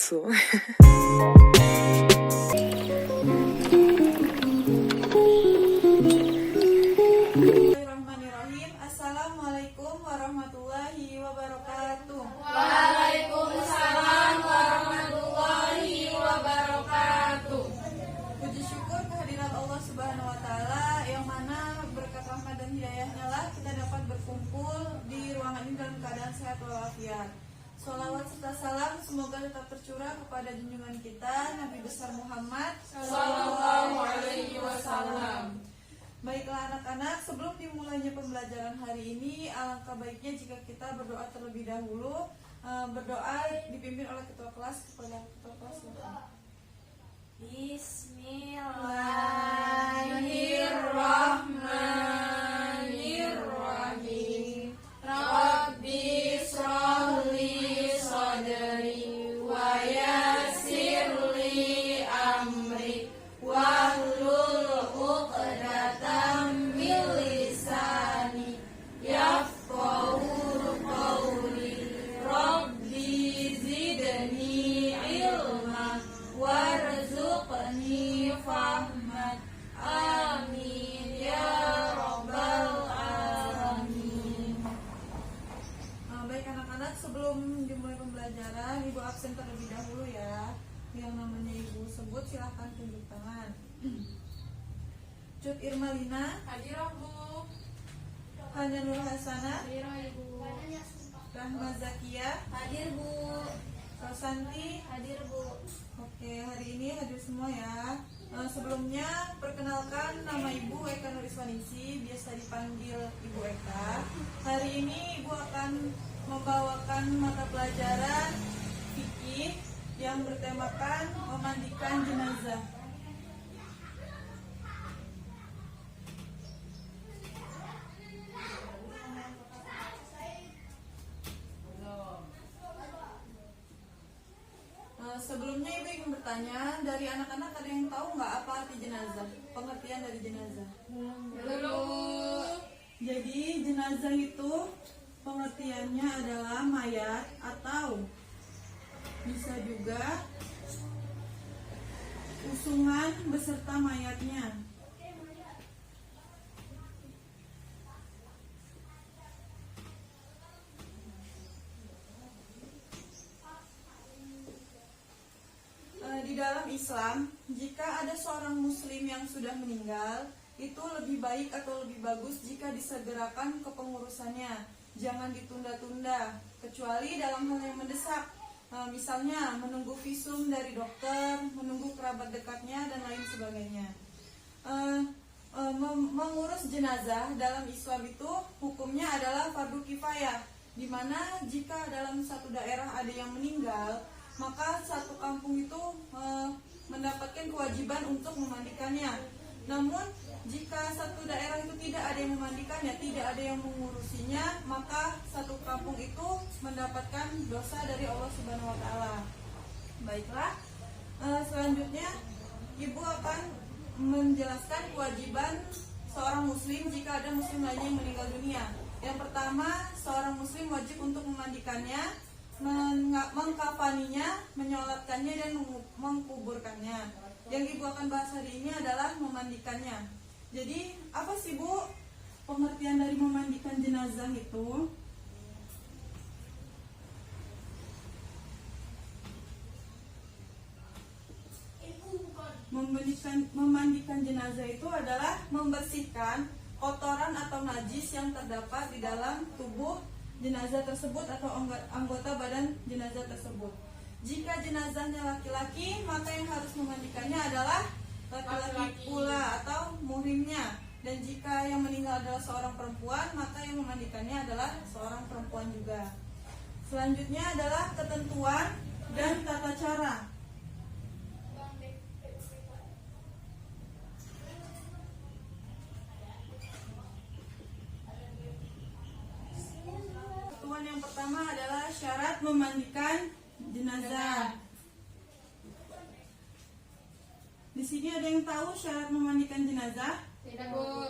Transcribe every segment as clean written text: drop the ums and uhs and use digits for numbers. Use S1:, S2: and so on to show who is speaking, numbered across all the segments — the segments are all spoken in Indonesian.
S1: wabarakatuh.
S2: Bismillahirrahmanirrahim. Assalamualaikum warahmatullahi wabarakatuh.
S3: Waalaikumsalam warahmatullahi wabarakatuh.
S2: Puji syukur kehadirat Allah Subhanahu wa taala yang mana berkat rahmat dan hidayahnya lah kita dapat berkumpul di ruangan ini dalam keadaan sehat walafiat. Sholawat serta salam semoga tetap tercurah kepada junjungan kita Nabi besar Muhammad
S3: Sallallahu alaihi wasallam.
S2: Baiklah anak-anak, sebelum dimulainya pembelajaran hari ini, alangkah baiknya jika kita berdoa terlebih dahulu. Berdoa dipimpin oleh ketua kelas. Kepada ketua kelas silakan.
S3: Bismillahirrahmanirrahim. Rabbi shrahli sadri wa yassirli amri wahlul 'uqdatam min lisani yafqahu qawli. Rabbi zidni ilma warzuqni fahman. Amin ya rabbal alamin.
S2: Baik anak-anak, sebelum dimulai pembelajaran, Ibu absen terlebih dahulu ya. Yang namanya Ibu sebut silahkan tunjuk tangan. Cut Irmalina,
S3: Hadirah Bu.
S2: Hana Nur Hasana,
S3: Hadirah Ibu.
S2: Rahma Zakia,
S3: Hadir Bu.
S2: Rosanti.
S3: Hadir Bu.
S2: Oke, hari ini hadir semua ya. Sebelumnya perkenalkan, nama Ibu Eka Nuriswaningsi, biasa dipanggil Ibu Eka. Hari ini Ibu akan membawakan mata pelajaran fikih yang bertemakan memandikan jenazah. Sebelumnya Ibu ingin bertanya, dari anak-anak ada yang tahu nggak apa arti jenazah? Pengertian dari jenazah.
S3: Belum.
S2: Jadi jenazah itu pengertiannya adalah mayat atau bisa juga usungan beserta mayatnya. Di dalam Islam, jika ada seorang muslim yang sudah meninggal, itu lebih baik atau lebih bagus jika disegerakan kepengurusannya. Jangan ditunda-tunda, kecuali dalam hal yang mendesak. Misalnya menunggu visum dari dokter, menunggu kerabat dekatnya, dan lain sebagainya. Mengurus jenazah dalam Islam itu hukumnya adalah fardu kifayah, di mana jika dalam satu daerah ada yang meninggal, maka satu kampung itu mendapatkan kewajiban untuk memandikannya. Namun jika satu daerah itu tidak ada yang memandikannya, tidak ada yang mengurusinya, maka satu kampung itu mendapatkan dosa dari Allah Subhanahu wa taala. Baiklah, selanjutnya Ibu akan menjelaskan kewajiban seorang muslim jika ada muslim lainnya yang meninggal dunia. Yang pertama, seorang muslim wajib untuk memandikannya, mengkafaninya, menyolatkannya, dan mengkuburkannya. Yang Ibu akan bahas hari ini adalah memandikannya. Jadi apa sih Bu pengertian dari memandikan jenazah itu? Memandikan jenazah itu adalah membersihkan kotoran atau najis yang terdapat di dalam tubuh jenazah tersebut atau anggota badan jenazah tersebut. Jika jenazahnya laki-laki, maka yang harus memandikannya adalah laki-laki pula atau muhrimnya. Dan jika yang meninggal adalah seorang perempuan, maka yang memandikannya adalah seorang perempuan juga. Selanjutnya adalah ketentuan dan tata cara. Yang pertama adalah syarat memandikan jenazah. Di sini ada yang tahu syarat memandikan jenazah?
S3: Tidak Bu.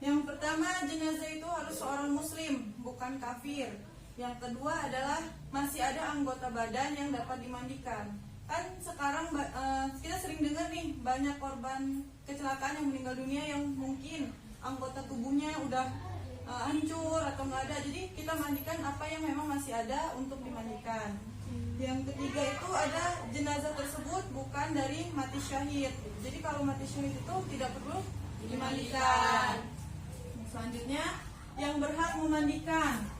S2: Yang pertama, jenazah itu harus seorang muslim, bukan kafir. Yang kedua adalah masih ada anggota badan yang dapat dimandikan. Kan sekarang kita sering dengar nih banyak korban kecelakaan yang meninggal dunia yang mungkin anggota tubuhnya udah hancur atau nggak ada. Jadi kita mandikan apa yang memang masih ada untuk dimandikan. Yang ketiga itu ada jenazah tersebut bukan dari mati syahid. Jadi kalau mati syahid itu tidak perlu dimandikan. Selanjutnya yang berhak memandikan.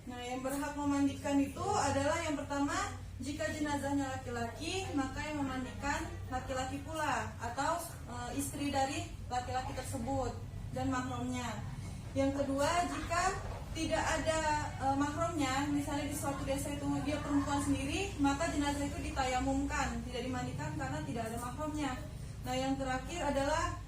S2: Nah, yang berhak memandikan itu adalah yang pertama, jika jenazahnya laki-laki, maka yang memandikan laki-laki pula atau istri dari laki-laki tersebut dan mahramnya. Yang kedua, jika tidak ada mahramnya, misalnya di suatu desa itu dia perempuan sendiri, maka jenazah itu ditayamumkan, tidak dimandikan karena tidak ada mahramnya. Nah, yang terakhir adalah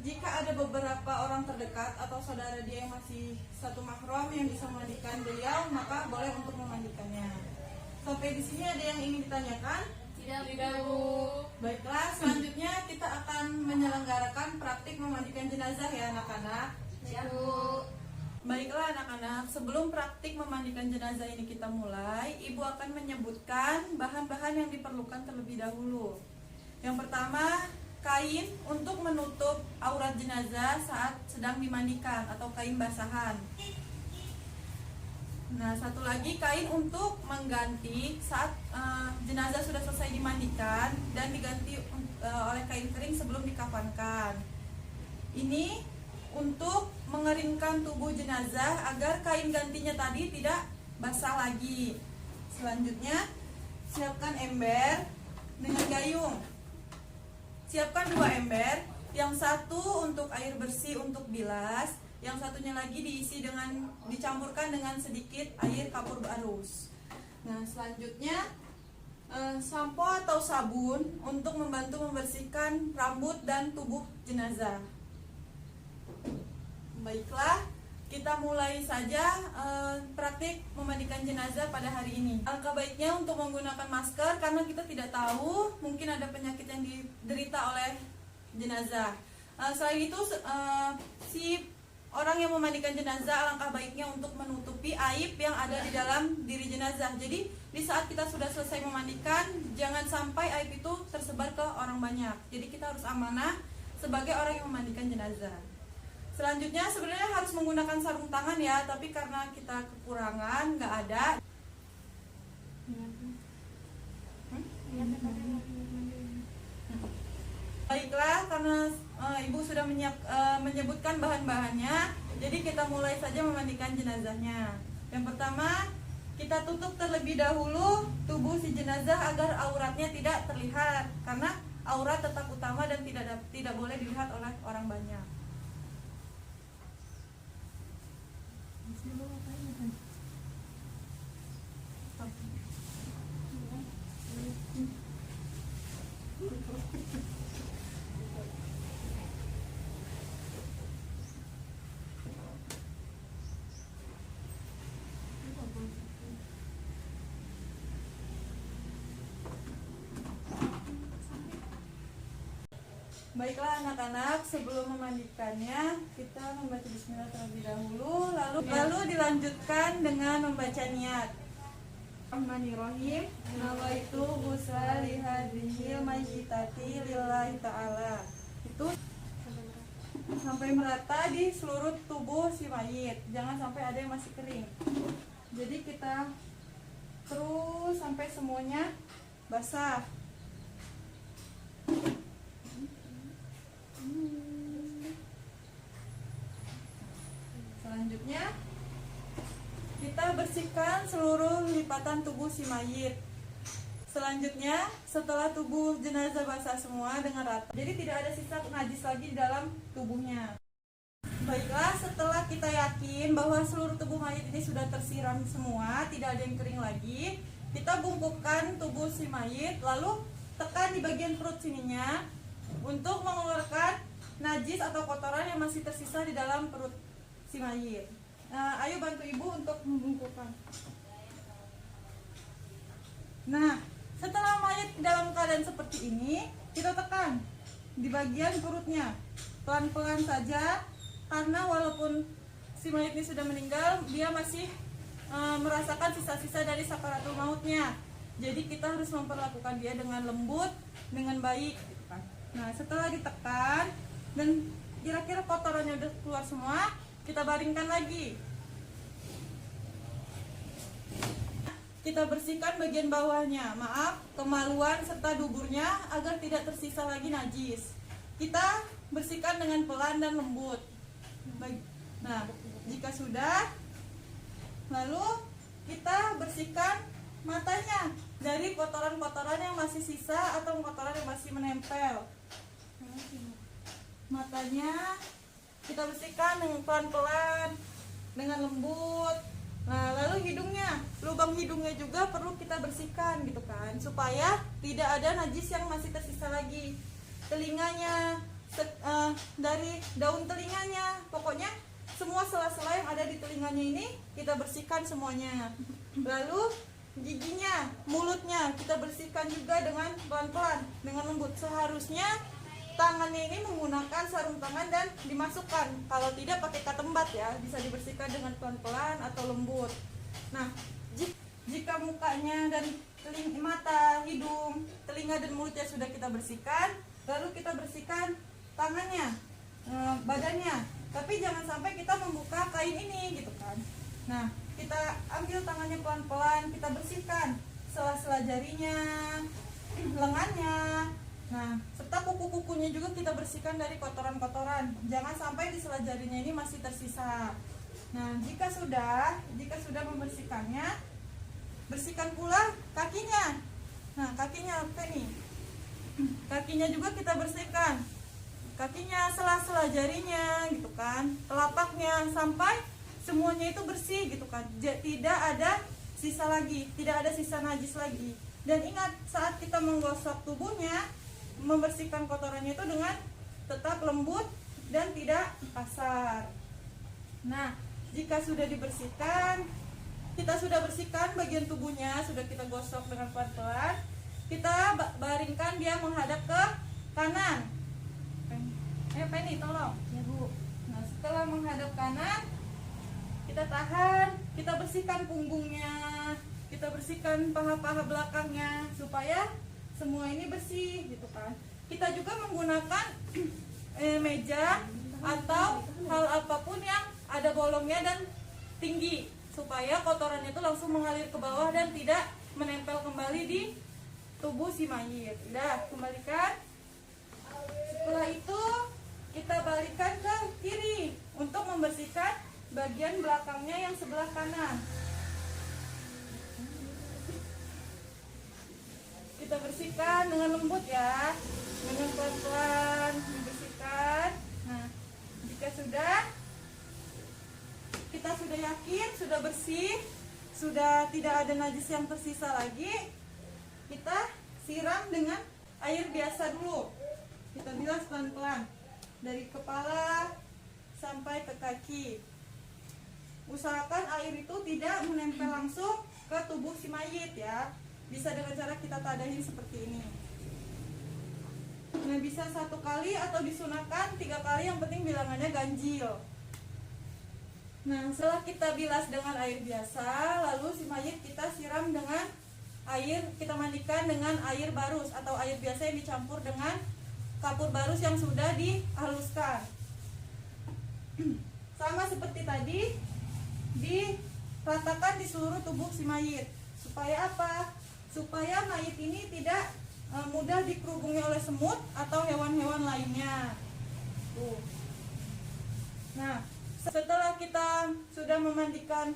S2: jika ada beberapa orang terdekat atau saudara dia yang masih satu mahram yang bisa memandikan beliau, maka boleh untuk memandikannya. Sampai di sini ada yang ingin ditanyakan?
S3: Tidak, Bu.
S2: Baiklah, selanjutnya kita akan menyelenggarakan praktik memandikan jenazah ya anak-anak.
S3: Siap, Bu.
S2: Baiklah anak-anak, sebelum praktik memandikan jenazah ini kita mulai, Ibu akan menyebutkan bahan-bahan yang diperlukan terlebih dahulu. Yang pertama, kain untuk menutup aurat jenazah saat sedang dimandikan atau kain basahan. Nah, satu lagi kain untuk mengganti saat jenazah sudah selesai dimandikan dan diganti oleh kain kering sebelum dikafankan. Ini untuk mengeringkan tubuh jenazah agar kain gantinya tadi tidak basah lagi. Selanjutnya, siapkan ember dengan gayung. Siapkan 2 ember, yang satu untuk air bersih untuk bilas, yang satunya lagi dicampurkan dengan sedikit air kapur barus. Nah, selanjutnya sampo atau sabun untuk membantu membersihkan rambut dan tubuh jenazah. Baiklah, kita mulai saja praktik memandikan jenazah pada hari ini. Alangkah baiknya untuk menggunakan masker karena kita tidak tahu mungkin ada penyakit yang diderita oleh jenazah. Selain itu, si orang yang memandikan jenazah alangkah baiknya untuk menutupi aib yang ada di dalam diri jenazah. Jadi di saat kita sudah selesai memandikan, jangan sampai aib itu tersebar ke orang banyak. Jadi kita harus amanah sebagai orang yang memandikan jenazah. Selanjutnya sebenarnya harus menggunakan sarung tangan ya, tapi karena kita kekurangan, nggak ada. Baiklah, karena Ibu sudah menyebutkan bahan-bahannya, jadi kita mulai saja memandikan jenazahnya. Yang pertama, kita tutup terlebih dahulu tubuh si jenazah agar auratnya tidak terlihat, karena aurat tetap utama dan tidak boleh dilihat oleh orang banyak. Baiklah anak-anak, sebelum memandikannya kita membaca bismillah terlebih dahulu, lalu dilanjutkan dengan membaca niat. Bismillahirrahmanirrahim. Nawaitu ghusla li hadhil mayyitati lillahi ta'ala. Itu sampai merata di seluruh tubuh si mayit. Jangan sampai ada yang masih kering. Jadi kita terus sampai semuanya basah. Selanjutnya kita bersihkan seluruh lipatan tubuh si mayit. Selanjutnya setelah tubuh jenazah basah semua dengan rata, jadi tidak ada sisa najis lagi di dalam tubuhnya. Baiklah, setelah kita yakin bahwa seluruh tubuh mayit ini sudah tersiram semua, tidak ada yang kering lagi, kita bungkukkan tubuh si mayit, lalu tekan di bagian perut sininya untuk mengeluarkan najis atau kotoran yang masih tersisa di dalam perut si mayit. Ayo bantu ibu untuk membungkukkan. Nah, Setelah mayat dalam keadaan seperti ini, kita tekan di bagian perutnya pelan-pelan saja, karena walaupun si mayat ini sudah meninggal, dia masih merasakan sisa-sisa dari sakaratul mautnya. Jadi kita harus memperlakukan dia dengan lembut, dengan baik gitu kan. Nah, setelah ditekan dan kira-kira kotorannya udah keluar semua, kita baringkan lagi. Kita bersihkan bagian bawahnya, maaf, kemaluan serta duburnya agar tidak tersisa lagi najis. Kita bersihkan dengan pelan dan lembut. Nah, jika sudah, lalu kita bersihkan matanya dari kotoran-kotoran yang masih sisa atau kotoran yang masih menempel. Matanya kita bersihkan dengan pelan-pelan, dengan lembut. Nah, lalu hidungnya, lubang hidungnya juga perlu kita bersihkan gitu kan, supaya tidak ada najis yang masih tersisa lagi. Telinganya, dari daun telinganya, pokoknya semua sela-sela yang ada di telinganya ini kita bersihkan semuanya. Lalu giginya, mulutnya kita bersihkan juga dengan pelan-pelan, dengan lembut. Seharusnya tangannya ini menggunakan sarung tangan dan dimasukkan. Kalau tidak pakai katembat ya, bisa dibersihkan dengan pelan-pelan atau lembut. Nah, jika mukanya dan mata, hidung, telinga dan mulutnya sudah kita bersihkan, lalu kita bersihkan tangannya, badannya. Tapi jangan sampai kita membuka kain ini gitu kan. Nah, kita ambil tangannya pelan-pelan, kita bersihkan sela-sela jarinya, lengannya. Nah, serta kuku-kukunya juga kita bersihkan dari kotoran-kotoran. Jangan sampai di sela jarinya ini masih tersisa. Nah, jika sudah membersihkannya, bersihkan pula kakinya. Nah, kakinya apa nih? Kakinya juga kita bersihkan. Kakinya, sela-sela jarinya gitu kan, telapaknya, sampai semuanya itu bersih gitu kan. Tidak ada sisa lagi, tidak ada sisa najis lagi. Dan ingat, saat kita menggosok tubuhnya, membersihkan kotorannya itu dengan tetap lembut dan tidak kasar. Nah, jika sudah dibersihkan, kita sudah bersihkan bagian tubuhnya, sudah kita gosok dengan pelan-pelan, kita baringkan dia menghadap ke kanan. Penny, tolong.
S3: Ya, Bu.
S2: Nah, setelah menghadap kanan, kita tahan, kita bersihkan punggungnya, kita bersihkan paha-paha belakangnya supaya semua ini bersih gitu kan. Kita juga menggunakan meja atau hal apapun yang ada bolongnya dan tinggi supaya kotorannya itu langsung mengalir ke bawah dan tidak menempel kembali di tubuh si mayit. Udah, kembalikan. Setelah itu kita balikkan ke kiri untuk membersihkan bagian belakangnya yang sebelah kanan. Kita bersihkan dengan lembut ya, dengan pelan-pelan dibersihkan. Nah, jika kita sudah yakin, sudah bersih, sudah tidak ada najis yang tersisa lagi, kita siram dengan air biasa dulu. Kita bilas pelan-pelan dari kepala sampai ke kaki. Usahakan air itu tidak menempel langsung ke tubuh si mayit ya. Bisa dengan cara kita tadahin seperti ini. Nah, bisa 1 kali atau disunahkan 3 kali, yang penting bilangannya ganjil. Nah, setelah kita bilas dengan air biasa, lalu si mayit kita siram dengan air, kita mandikan dengan air barus atau air biasa yang dicampur dengan kapur barus yang sudah dihaluskan. Sama seperti tadi, diratakan di seluruh tubuh si mayit. Supaya apa? Supaya mayit ini tidak mudah dikerubungi oleh semut atau hewan-hewan lainnya. Tuh. Nah, setelah kita sudah memandikan,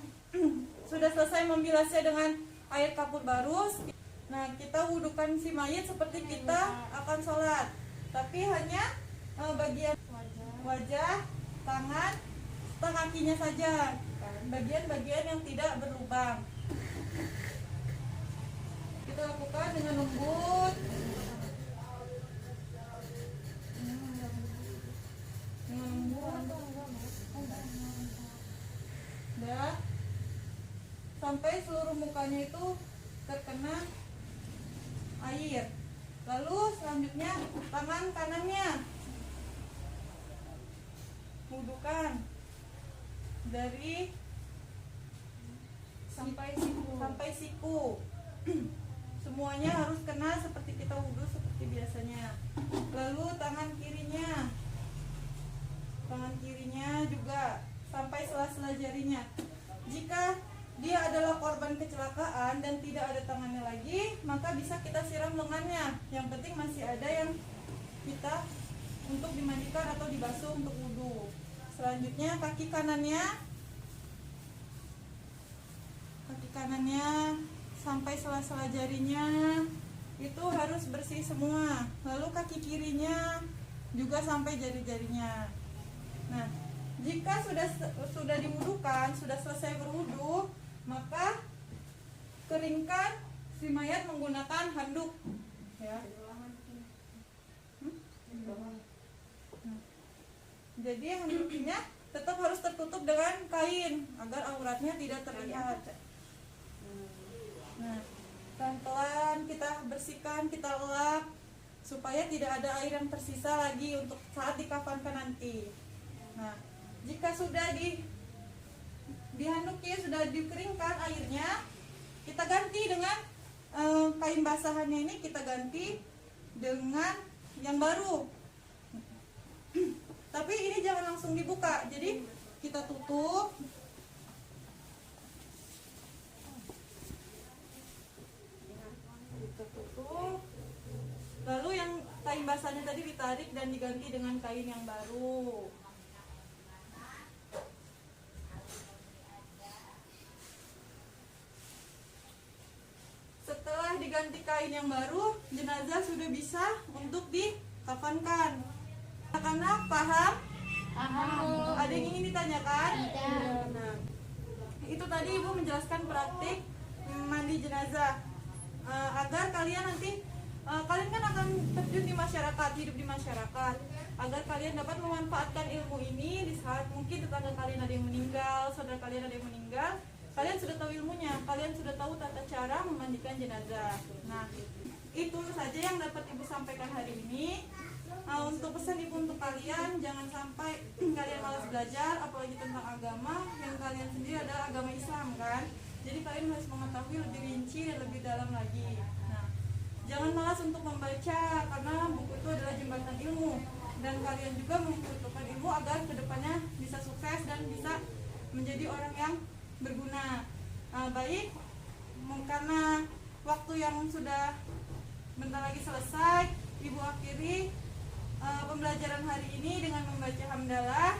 S2: sudah selesai membilasnya dengan air kapur barus, nah kita wudukan si mayit seperti kita akan sholat, tapi hanya bagian wajah, tangan, serta kakinya saja, bagian-bagian yang tidak berlubang. Kita lakukan dengan lembut, sampai seluruh mukanya itu terkena air. Lalu selanjutnya tangan kanannya wudukan dari
S3: Sampai siku.
S2: Semuanya harus kena seperti kita wudhu seperti biasanya. Lalu tangan kirinya juga sampai sela-sela jarinya. Jika dia adalah korban kecelakaan dan tidak ada tangannya lagi, maka bisa kita siram lengannya. Yang penting masih ada yang kita untuk dimandikan atau dibasuh untuk wudhu. Selanjutnya kaki kanannya sampai sela-sela jarinya itu harus bersih semua. Lalu kaki kirinya juga sampai jari-jarinya. Nah, jika sudah diwudukan, sudah selesai berwudu, maka keringkan si mayat menggunakan handuk. Ya. Jadi handuknya tetap harus tertutup dengan kain agar auratnya tidak terlihat. Nah, pelan-pelan kita bersihkan, kita lap supaya tidak ada air yang tersisa lagi untuk saat dikafankan nanti. Nah, jika sudah dihanduki, sudah dikeringkan airnya, kita ganti dengan kain basahannya ini kita ganti dengan yang baru. Tapi ini jangan langsung dibuka, jadi kita tutup. Lalu yang kain basahnya tadi ditarik dan diganti dengan kain yang baru. Setelah diganti kain yang baru, jenazah sudah bisa untuk dikafankan. Anak-anak paham?
S3: Paham.
S2: Ada yang ingin ditanyakan?
S3: Tidak.
S2: Nah, itu tadi Ibu menjelaskan praktik mandi jenazah agar kalian nanti kalian kan akan terjun di masyarakat, hidup di masyarakat, agar kalian dapat memanfaatkan ilmu ini di saat mungkin tetangga kalian ada yang meninggal, saudara kalian ada yang meninggal, kalian sudah tahu ilmunya, kalian sudah tahu tata cara memandikan jenazah. Nah, itu saja yang dapat Ibu sampaikan hari ini. Untuk pesan Ibu untuk kalian, jangan sampai kalian malas belajar, apalagi tentang agama yang kalian sendiri adalah agama Islam kan. Jadi kalian harus mengetahui lebih rinci dan lebih dalam lagi. Nah, jangan malas untuk membaca karena buku itu adalah jembatan ilmu, dan kalian juga membutuhkan ilmu agar kedepannya bisa sukses dan bisa menjadi orang yang berguna. Baik, karena waktu yang sudah bentar lagi selesai, Ibu akhiri pembelajaran hari ini dengan membaca hamdalah.